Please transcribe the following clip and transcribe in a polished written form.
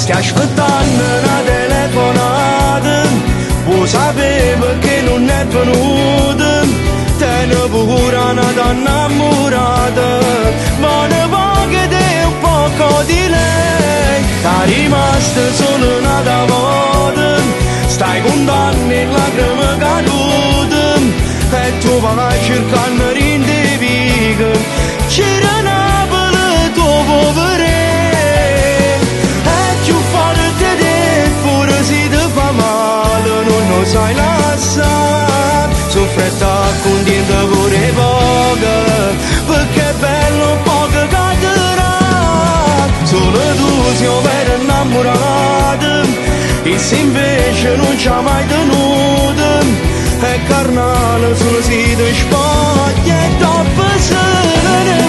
Stai aspettando una telefonata, vuoi sapere perché non è venuta? Te ne paura una donna innamorata, ma ne voglio te un poco di lei. T'è rimasta solo una volta, stai con danni e lacrime cadute, e tu vai cercando rindeviga, c'era Napoli tuo povere, e più forte te, pure se ti fa male, non lo sai lasciare, soffretta con niente pure poco, perché è bello poco cadrà, solo tu sei vero innamorato, e se invece non c'ha mai tenuto, è carnale solo si ti spoglia e dopo se ne